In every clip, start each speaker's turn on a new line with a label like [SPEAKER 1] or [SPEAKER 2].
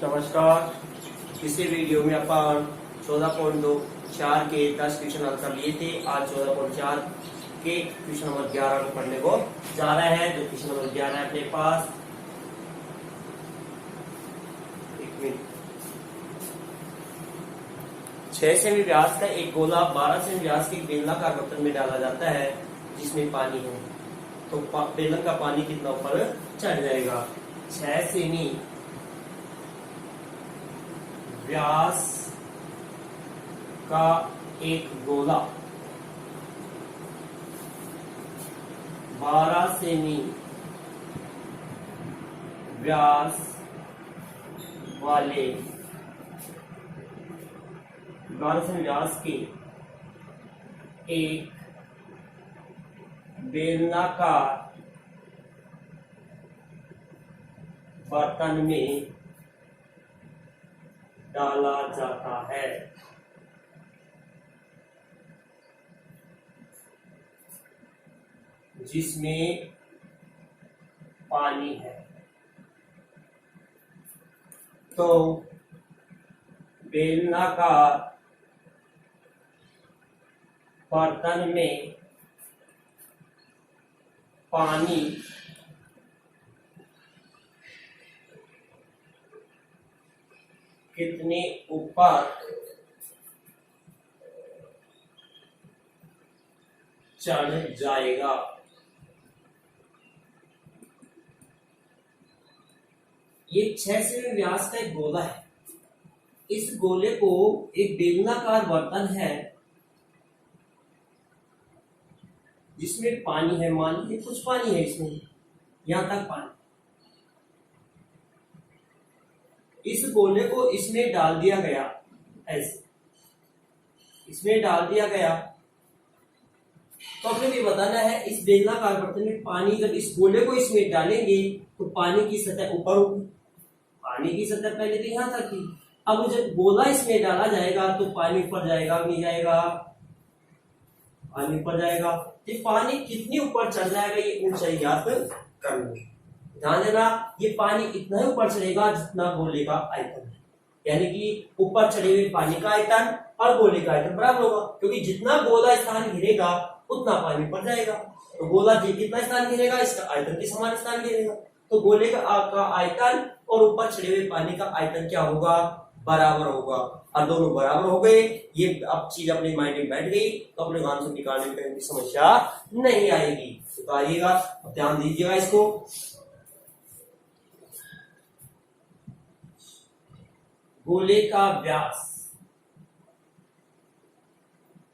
[SPEAKER 1] नमस्कार। इसी वीडियो में अपन 14.4 के 10 क्वेश्चन आंसर लिए थे। आज 14.4 के क्वेश्चन नंबर 11 को पढ़ने को जा रहा है। जो क्वेश्चन नंबर 11 है अपने पास, एक मिनट। 6 सेमी व्यास का एक गोला 12 सेमी व्यास के एक बेलनाकार बर्तन में डाला जाता है जिसमें पानी है। तो बेलन का पानी कितना ऊपर चढ़ जाएगा? 6 सेमी व्यास का एक गोला 12 सेमी व्यास वाले 12 सेमी व्यास के एक बेलनाकार बर्तन में डाला जाता है। जिसमें पानी है। तो बेलनाकार बर्तन में पानी कितने ऊपर चढ़ जाएगा? ये 6 सेमी व्यास का एक गोला है। इस गोले को एक बेलनाकार बर्तन है जिसमें पानी है। मान लीजिए कुछ पानी है इसमें, यहां तक पानी। इस गोले को इसमें डाल दिया गया, ऐसे इसमें डाल दिया गया। तो अपने ये बताना है इस बेलनाकार बर्तन में पानी, जब इस गोले को इसमें डालेंगे तो पानी की सतह ऊपर होगी। पानी की सतह पहले तो यहां तक थी। अब जब गोला इसमें डाला जाएगा तो पानी ऊपर जाएगा, नहीं जाएगा? पानी ऊपर जाएगा। तो पानी कितनी ऊपर चढ़ जाएगा ये ऊंचाई ज्ञात करनी है। ध्यान देना, ये पानी इतना ही ऊपर चढ़ेगा जितना गोले का आयतन है। यानी कि ऊपर चढ़े हुए पानी का आयतन और गोले का आयतन बराबर होगा, क्योंकि जितना गोला स्थान घिरेगा उतना पानी ऊपर जाएगा। तो गोला जितना स्थान घिरेगा इसका आयतन के समान स्थान घिरेगा। तो गोले का आयतन और ऊपर चढ़े हुए पानी का आयतन क्या होगा? बराबर होगा। और दोनों बराबर हो गए। ये अब चीज अपने माइंड में बैठ गई तो अपने आंसर निकालने में कहीं समस्या नहीं आएगी। तो आइएगा, अब ध्यान दीजिएगा इसको। गोले का व्यास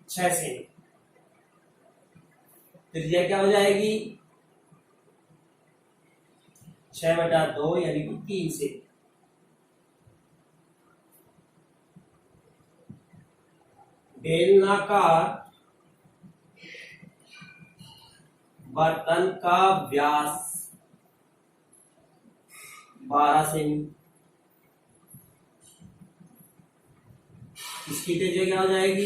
[SPEAKER 1] 6 सेमी, त्रिज्या क्या हो जाएगी? 6/2 यानी कि 3 सेमी। बेलनाकार बर्तन का व्यास 12 सेमी। इसकी त्रिज्या क्या हो जाएगी?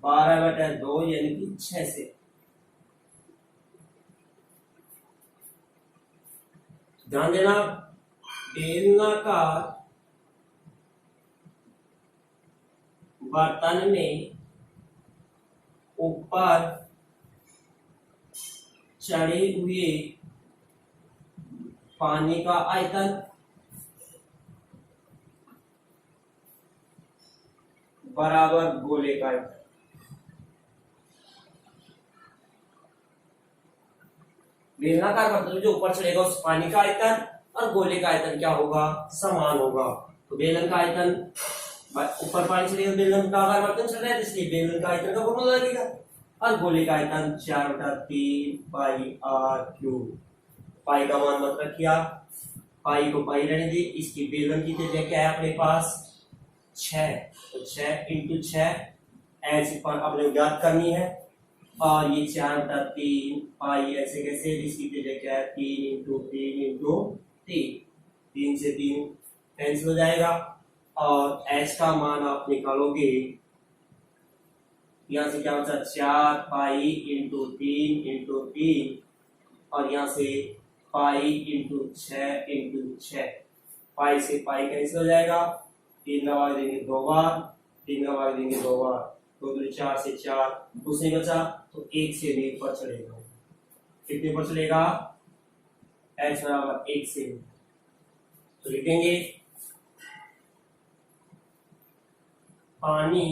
[SPEAKER 1] 12/2 यानी कि 6 से। ध्यान देना, बेलनाकार बर्तन में ऊपर चढ़े हुए पानी का आयतन बराबर गोले का आयतन। बेलनाकार बर्तन जो ऊपर चढ़ेगा उस पानी का आयतन और गोले का आयतन क्या होगा? समान होगा। तो बेलन का आयतन, ऊपर पानी चलेगा, बेलन का आकार बर्तन चल रहा है इसलिए बेलन का आयतन का फॉर्मूला लगेगा। और गोले का आयतन 4/3 पाई आर क्यूब। पाई का मान मत रखिए आप, पाई को पाई रहने दे। इसकी बेलन की त्रिज्या क्या है अपने पास? 6। तो 6 × 6 ऐसे अपने ज्ञात करनी है। और ये 4/3 पाई ऐसे कैसे? इसकी त्रिज्या क्या है? 3 × 3 × 3। 3 से 3 कैंसिल हो जाएगा और h का मान आप निकालोगे, यहाँ से क्या बचा 4 पाई इंटू 3 और यहाँ से पाई इंटू 6 पाई से पाई कैंसिल हो जाएगा, 3 का भाग देंगे 2 बार, 3 का भाग देंगे 2 बार, 2 दूनी 4 से 4, कुछ नहीं बचा तो 1 से भी ऊपर चलेगा। कितने पर चलेगा, h बराबर 1 से, तो लिखेंगे पानी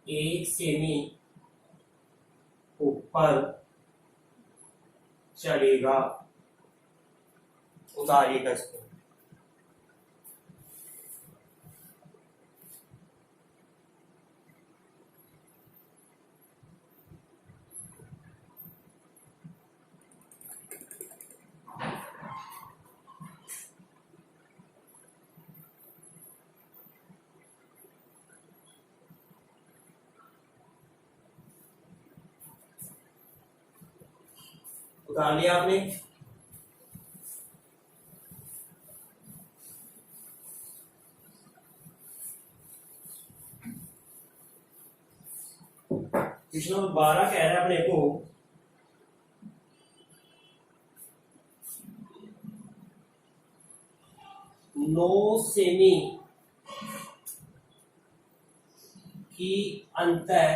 [SPEAKER 1] 1 सेमी ऊपर चलेगा, उतारिएगा इसको। उतार लिया आपने, क्वेश्चन नंबर 12 कह रहा है अपने को 9 सेमी की अंतर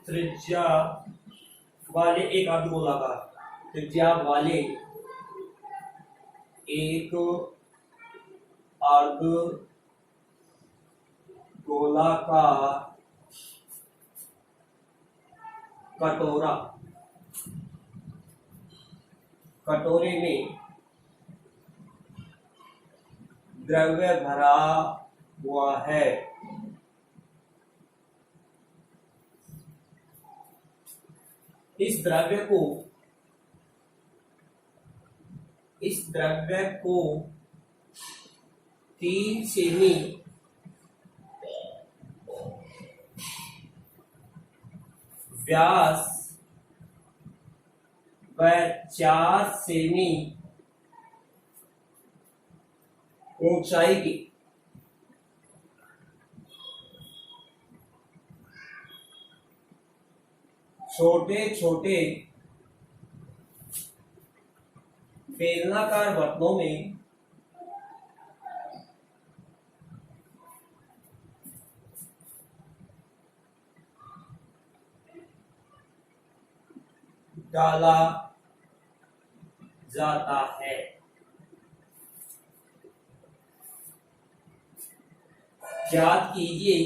[SPEAKER 1] त्रिज्या वाले एक अर्धगोलाकार, त्रिज्या वाले एक अर्धगोलाकार कटोरा, कटोरे में द्रव्य भरा हुआ है, इस द्रव्य को 3 सेमी व्यास व 4 सेमी ऊंचाई की छोटे छोटे बेलनाकार बर्तनों में डाला जाता है। ज्ञात कीजिए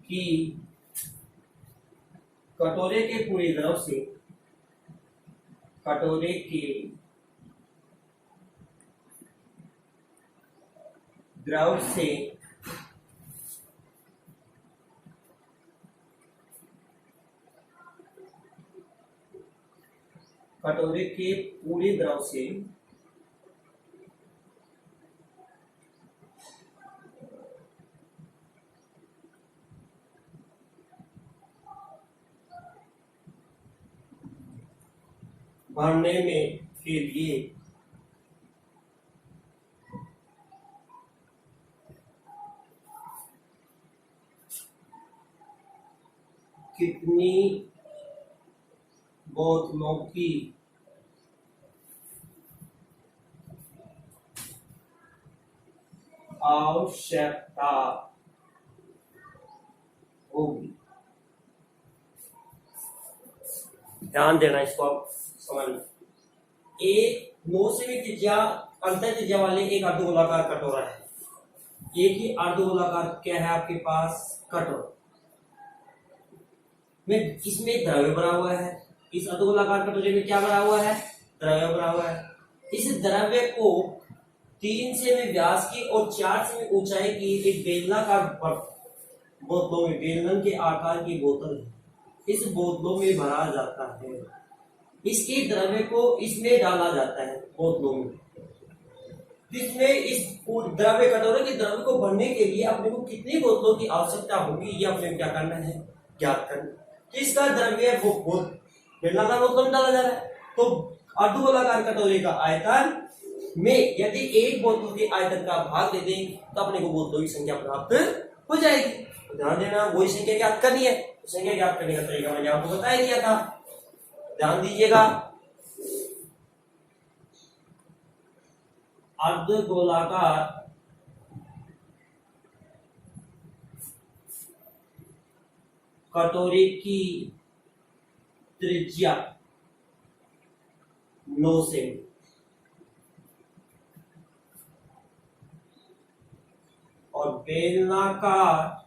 [SPEAKER 1] कि कटोरे के पूरे द्रव से, कटोरे के द्रव से कटोरे के पूरे द्रव से भरने में के लिए कितनी बोतलों की आवश्यकता होगी। ध्यान देना इसको आप समझना। एक 9 सेमी त्रिज्या अंतर त्रिज्या वाले एक अर्धगोलाकार कटोरा है, एक ही अर्धगोलाकार क्या है आपके पास, कटोरा में इसमें द्रव्य भरा हुआ है। इस अर्धगोलाकार कटोरे में क्या भरा हुआ है, द्रव्य भरा हुआ है। इस द्रव्य को 3 सेमी व्यास की और 4 सेमी ऊंचाई की एक बेलनाकार बोतलों में, बेलन के आकार की बोतल है, इस बोतलों में भरा जाता है। इसके द्रव्य को इसमें डाला जाता है बोतलों में, जिसमें इस द्रव्य कटोरे के द्रव्य को भरने के लिए अपने को कितनी बोतलों की आवश्यकता होगी, ये अपने क्या करना है, ज्ञात करना। तो इसका द्रव्य बेलनाकार बोतलों में डाला जा रहा है, तो अर्धगोलाकार कटोरे का आयतन में यदि एक बोतल के आयतन का भाग दे दें तो अपने को बोतलों की संख्या प्राप्त हो जाएगी। तो ध्यान देना, वही संख्या ज्ञात करनी है। संख्या ज्ञात करने का तरीका मैंने आपको बता दिया था, ध्यान दीजिएगा। अर्धगोलाकार कटोरे की त्रिज्या 9 सेमी और बेलनाकार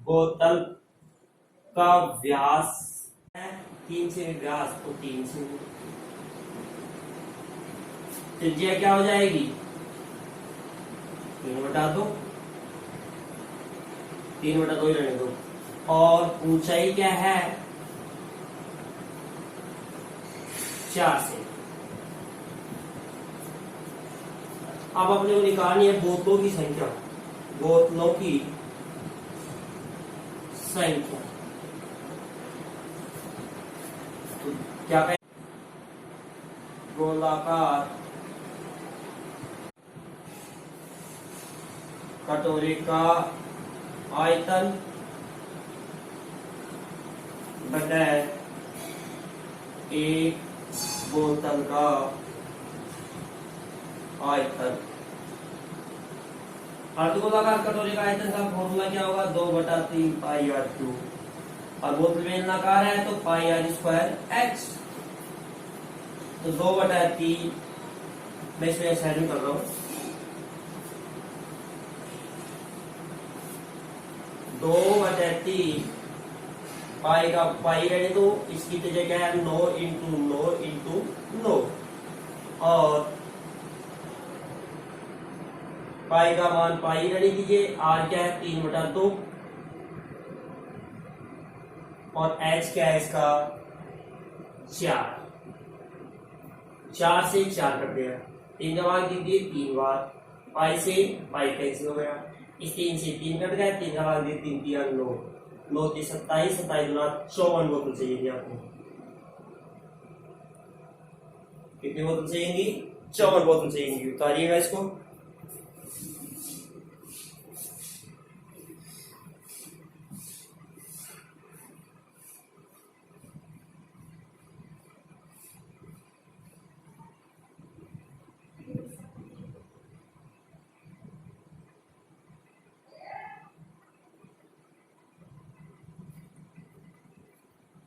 [SPEAKER 1] बोतल का व्यास है 3 सेमी, व्यास तो 3 सेमी, त्रिज्या क्या हो जाएगी 3/2, 3/2 ही रहने दो। और ऊंचाई क्या है 4 सेमी। अब अपने को निकालनी है बोतलों की संख्या, बोतलों की संख्या। तो क्या कहें, गोलाकार कटोरे का आयतन बटा एक बोतल का आयतन। अर्धगोलाकार कटोरे का आयतन का फॉर्मूला क्या होगा 2/3 पाई आर क्यूब। और बोतल बेलनाकार है तो पाई आर स्क्वायर एक्स। तो 2/3 मैं इसमें साइड कर रहा हूं, 2/3 पाई का पाई रहने दो, इसकी तो जगह है 9 इंटू 9 इंटू 9 और पाई का मान पाई रहने दीजिए। आर क्या है 3/2 और एच क्या है इसका 4। 4 से 4 कट गया, 3 का भाग दीजिए 3 बार, पाई से पाई कैंसिल हो गया, इस 3 से 3 कट गया, 3 का भाग दीजिए 3 3 9, 9 3 27, 27 गुना 54 बोतल चाहिए आपको। कितनी बोतल चाहिए 54 बोतल चाहिए। उतारिएगा इसको,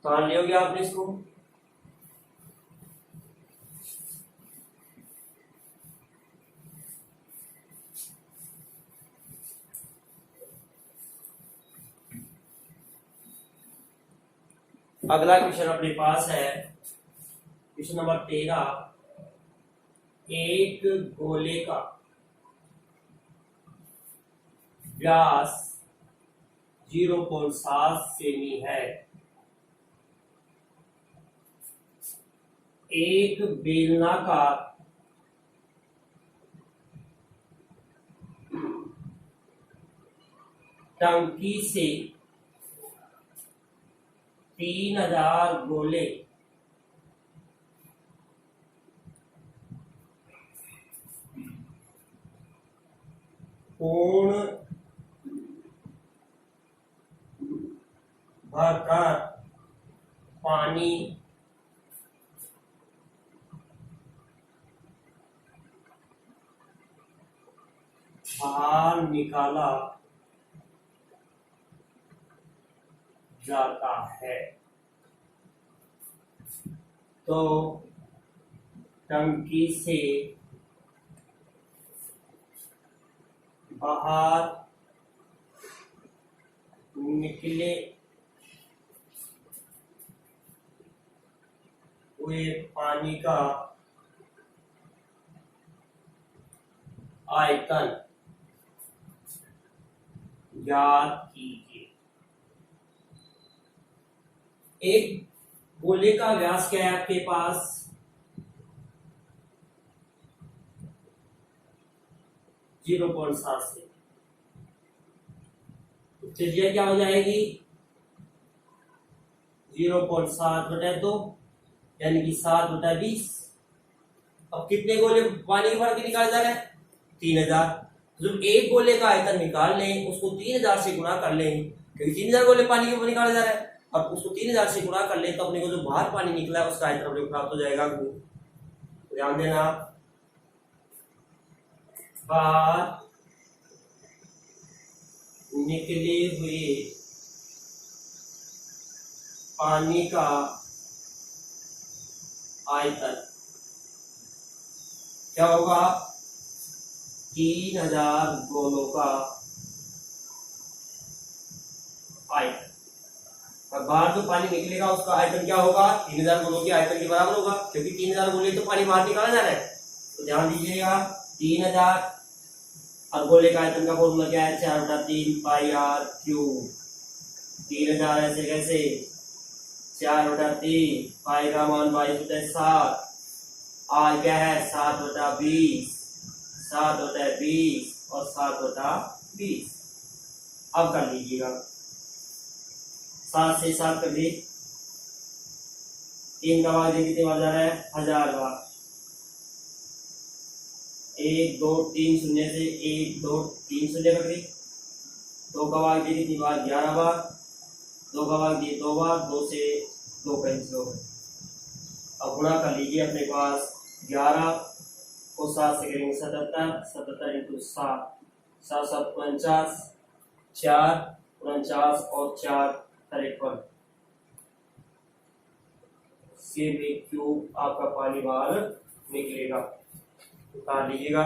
[SPEAKER 1] उतार लियोगे आपने इसको। अगला क्वेश्चन अपने पास है क्वेश्चन नंबर 13। एक गोले का व्यास 0.7 सेमी है। एक बेलनाकार टंकी से 3000 गोले पूर्ण भरकर पानी बाहर निकाला जाता है तो टंकी से बाहर निकले हुए पानी का आयतन ज्ञात कीजिए। एक गोले का व्यास क्या है आपके पास 0.7 से, त्रिज्या क्या हो जाएगी 0.7/2 यानी कि 7/20। अब कितने गोले पानी के भर के निकाले जा रहे हैं? 3000। जब एक गोले का आयतन निकाल लें, उसको 3000 से गुणा कर लें, क्योंकि 3000 गोले पानी के ऊपर निकाले जा रहे हैं। अब उसको 3000 से गुणा कर लें तो अपने को जो बाहर पानी निकला है उसका आयतन अपने को प्राप्त हो जाएगा। ध्यान देना, बाहर निकले हुए पानी का आयतन क्या होगा? 3000 गोलों का आयतन। और बाहर जो पानी निकलेगा उसका आयतन क्या होगा? 3000 गोलों के आयतन के बराबर होगा, क्योंकि 3000 गोले तो पानी बाहर निकाला जा रहा है। तो ध्यान दीजिएगा 3000 और गोले का आयतन का फॉर्मूला क्या है? 4/3 पाई आर क्यूब। 3000 ऐसे कैसे? 4/3 पाई का मान 22/7। आर क्या है? 7/20। 7/20 और 7/20। अब कर लीजिएगा, 7 से 7 कर दी, 3 का भाग दे कितने बार जा रहा है? 1000 बार। 1 2 3 शून्य से 1 2 3 शून्य कर दी। 2 का भाग दे कितनी बार? 11 बार। 2 का भाग दिए 2 बार, 2 से 2 कैंसिल हो गए। अब गुणा कर लीजिए, अपने पास 11 को 7 से करेंगे 77, 77 इंटू 7, 7 7 49, 4 49 और 4 53 से में क्यूब आपका पानी बाहर निकलेगा। उतार लीजिएगा।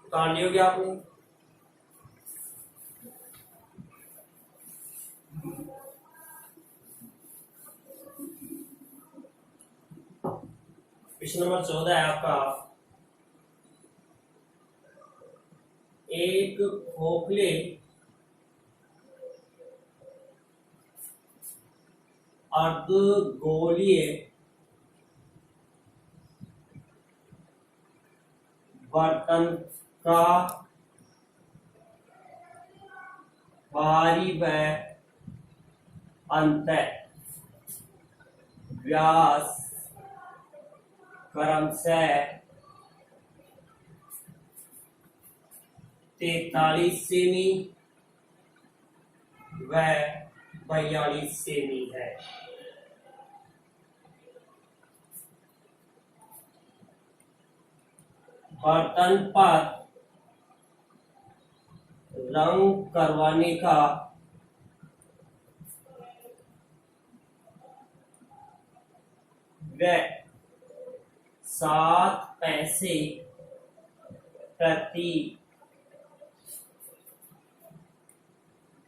[SPEAKER 1] उतार लियोगे आपने? क्वेश्चन नंबर 14 है आपका, एक खोखले अर्धगोलीय बर्तन का बाहरी व अंतर व्यास क्रमशः 43 सेमी व 42 सेमी है। बर्तन पर रंग करवाने का व 7 पैसे प्रति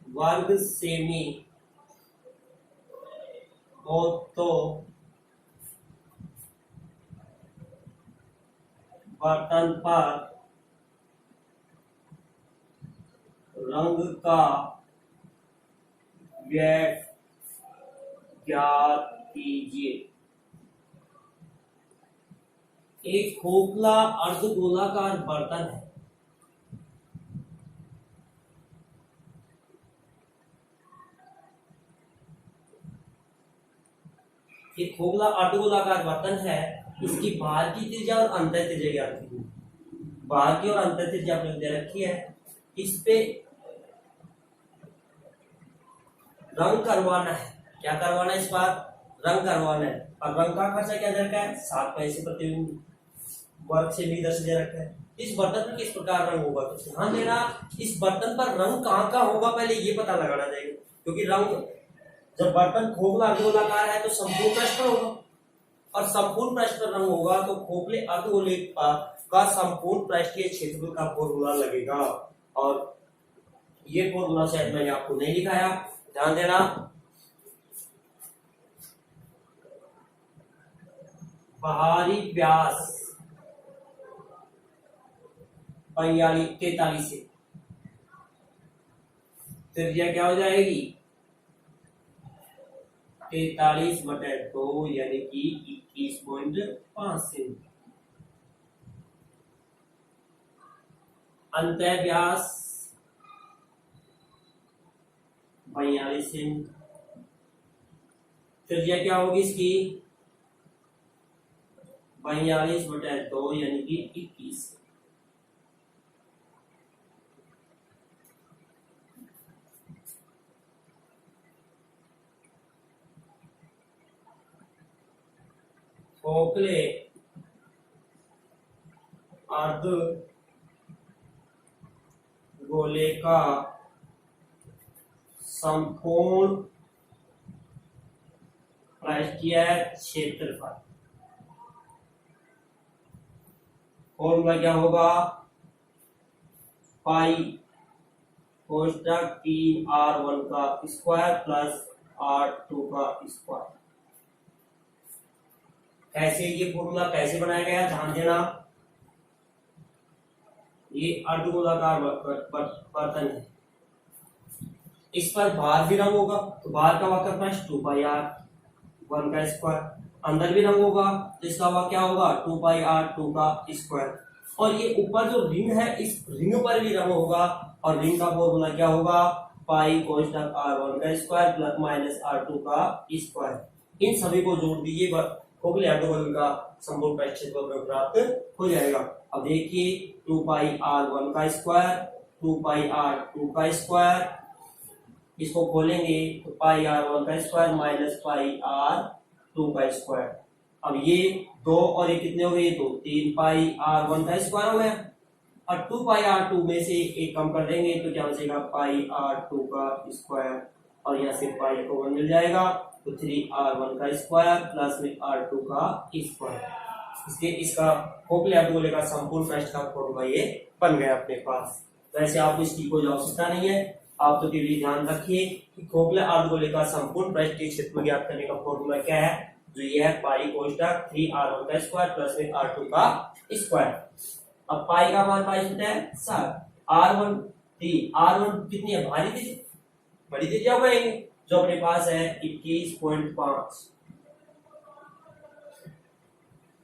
[SPEAKER 1] वर्ग सेमी हो तो बर्तन पर रंग का व्यय ज्ञात कीजिए। एक खोखला अर्धगोलाकार बर्तन है। एक खोखला अर्धगोलाकार बर्तन है, इसकी बाहर की त्रिज्या और अंतर त्रिज्या ज्ञात कीजिए। बाहर की और अंतर त्रिज्या आपने दे रखी है। इस पे रंग करवाना है। क्या करवाना है? इस बार रंग करवाना है। और रंग का खर्चा क्या दे रखा है? 7 पैसे प्रति वर्ग से भी 10 दे रखा है। इस बर्तन पर किस प्रकार रंग होगा? तो ध्यान देना, इस बर्तन पर रंग कहाँ का होगा पहले ये पता लगाना चाहिए, क्योंकि रंग जब बर्तन खोखला अर्धगोलाकार है तो संपूर्ण पृष्ठ पर होगा, और संपूर्ण पृष्ठ पर रंग होगा तो खोखले अर्धगोले का संपूर्ण पृष्ठीय क्षेत्रफल का फॉर्मूला लगेगा। और ये फॉर्मूला शायद मैंने आपको नहीं लिखाया, ध्यान देना। बाहरी व्यास 43 से त्रिज्या क्या हो जाएगी 43/2 यानी कि 21.5 सेमी। अंतः व्यास 42 सेमी। त्रिज्या क्या होगी इसकी 42/2 यानी कि 21। खोखले अर्ध गोले का संपूर्ण पृष्ठीय क्षेत्रफल फॉर्मूला क्या होगा पाई कोष्टक 3r1 का स्क्वायर प्लस r2 का स्क्वायर। कैसे ये फॉर्मूला कैसे बनाया गया ध्यान देना। ये अर्धगोलाकार बर्तन है, इस पर भार भी रंग होगा तो भार का वक्र पृष्ठ 2πr1 का स्क्वायर, अंदर भी रंग होगा तो इसका वक्र क्या होगा 2πr2 का स्क्वायर। और ये ऊपर जो रिंग है इस रिंग पर भी रंग होगा और रिंग का फॉर्मूला क्या होगा पाई कोष्टक r1 का स्क्वायर प्लस माइनस r2 का स्क्वायर। इन सभी को जोड़ दीजिए खोखले अर्धगोले का संपूर्ण पृष्ठ क्षेत्रफल प्राप्त हो जाएगा। अब देखिए 2πr1 का स्क्वायर 2πr2 का स्क्वायर, इसको खोलेंगे तो πr1 का स्क्वायर माइनस πr2 का स्क्वायर। अब ये 2 और ये कितने हो गए तो 3πr1 का स्क्वायर हो गया और 2πr2 में से एक कम कर देंगे तो क्या बचेगा πr2 का स्क्वायर और यहाँ से पाई को 1 मिल जाएगा तो 3r1 का स्क्वायर प्लस में r2 का स्क्वायर। इसके इसका खोखले अर्धगोले का संपूर्ण पृष्ठ का फॉर्मूला ये बन गया अपने पास। वैसे आपको इसकी कोई आवश्यकता नहीं है, आप तो केवल ध्यान रखिए कि खोखले अर्धगोले का संपूर्ण पृष्ठीय क्षेत्रफल ज्ञात करने का फॉर्मूला क्या है जो ये है पाई कोष्टक 3r1 का स्क्वायर प्लस में r2 का स्क्वायर। अब पाई का मान 22/7 r1 r1 कितनी है भारी थी बड़ी थी क्या करेंगे जो अपने पास है 21.5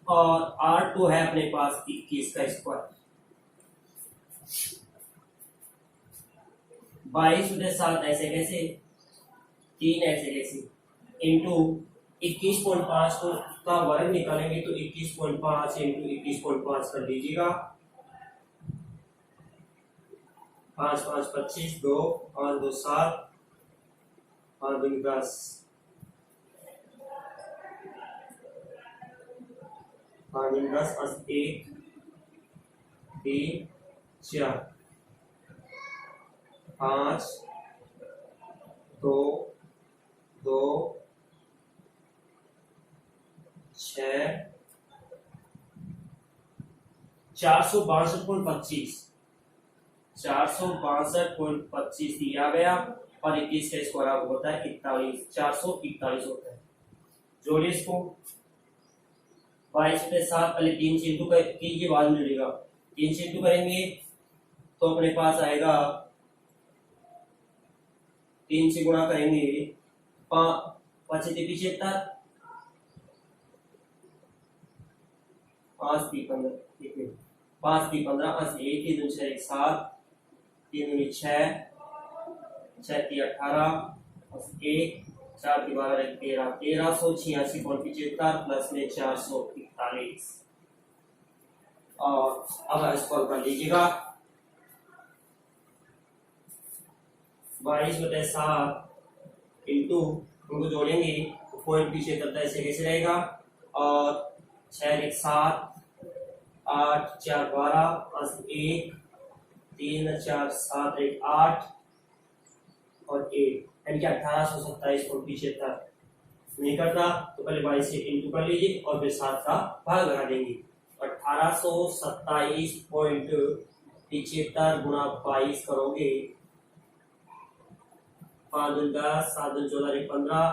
[SPEAKER 1] और r2 है अपने पास 21 का स्क्वायर। 22/7 ऐसे कैसे 3 ऐसे कैसे इंटू 21.5 को का वर्ग निकालेंगे तो 21.5 इंटू 21.5 कर लीजिएगा 5 5 25 2 5 2 7 5 2 10 5 2 10 और 1 3 4 5 2 2 6 462.25 462.25 दिया गया और 21 का स्क्वायर होता है 41 441 होता है। जोड़िए इसको 22/7 पहले 3 से इंटू कीजिए बाद में मिलेगा 3 से इंटू करेंगे तो अपने पास आएगा 3 से गुणा करेंगे 5 से 75 5 3 15 5 3 15 1 3 2 6 7 3 2 6 6 3 18 1 4 12 13 1386.75 प्लस में 441 और अब इसको कर लीजिएगा 22/7 इंटू उनको जोड़ेंगे तो पॉइंट पीछे करता है ऐसे कैसे रहेगा और 6 1 7 8 4 12 1 3 4 7 1 8 और 1 यानी कि 1827.75 नहीं करता तो पहले 22 से इंटू कर लीजिए और फिर 7 का भाग लगा देंगे 1827.75 गुणा 22 करोगे, 5 दूनी 10, 7 दूनी 14 15,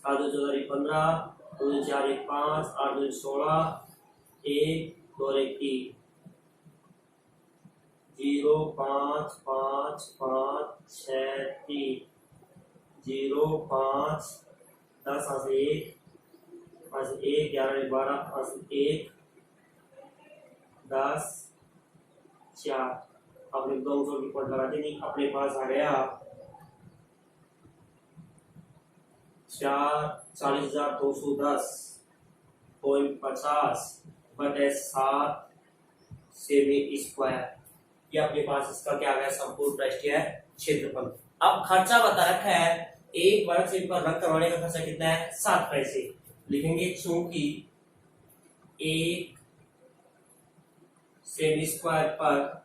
[SPEAKER 1] 7 दूनी 14 15, 2 दूनी 4 5, 8 दूनी 16, 1 2 3, 0 5 5 5 6 3, 0 5 10 से 1, 5 से 1, 11 12, 5 से 1 10 4। अपने 200 की पॉइंट लगा देनी, अपने पास आ गया 40,210.50 बटे 7 सेमी स्क्वायर। ये अपने पास इसका क्या आ गया, संपूर्ण पृष्ठीय क्षेत्रफल। अब खर्चा बता रखा है, एक वर्ग सेमी पर रंग करवाने का खर्चा कितना है, 7 पैसे लिखेंगे, चूंकि 1 सेमी स्क्वायर पर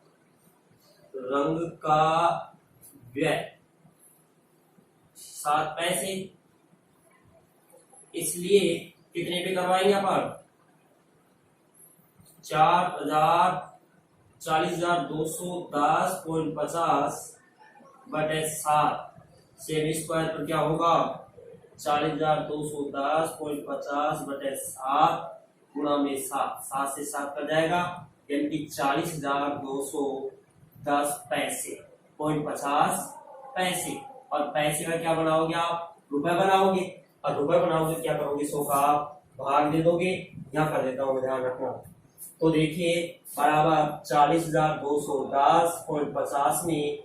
[SPEAKER 1] रंग का व्यय 7 पैसे, इसलिए कितने पे करवाएंगे अपन, 40,210.50 बटे 7 सेमी स्क्वायर पर क्या होगा, 40,210.50 बटे 7 गुणा में 7, 7 से 7 कर जाएगा, यानी कि 40,210 पैसे .50 पैसे। और पैसे का क्या बनाओगे आप, रुपए बनाओगे, और रुपए बनाओगे क्या करोगे, 100 का भाग दे दोगे, यहाँ कर देता हूँ ध्यान रखना। तो देखिए बराबर 40,210.50 में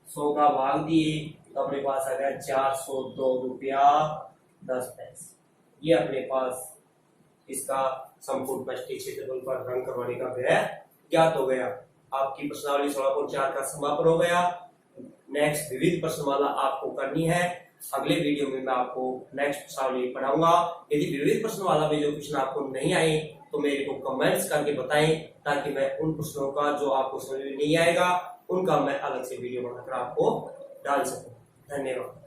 [SPEAKER 1] 100 का भाग दिए, तो अपने पास आ गया 402.10 रुपया। ये अपने पास इसका संपूर्ण पृष्ठीय क्षेत्रफल पर रंग करवाने का व्यय ज्ञात हो गया। आपकी प्रश्नावली 16.4 का समापन हो गया। नेक्स्ट विविध प्रश्नमाला आपको करनी है, अगले वीडियो में मैं आपको नेक्स्ट प्रश्नावली पढ़ाऊंगा। यदि विविध प्रश्नमाला में जो प्रश्न आपको नहीं आए तो मेरे को कमेंट्स करके बताएं, ताकि मैं उन प्रश्नों का जो आपको समझ में नहीं आएगा उनका मैं अलग से वीडियो बनाकर आपको डाल सकूं। धन्यवाद।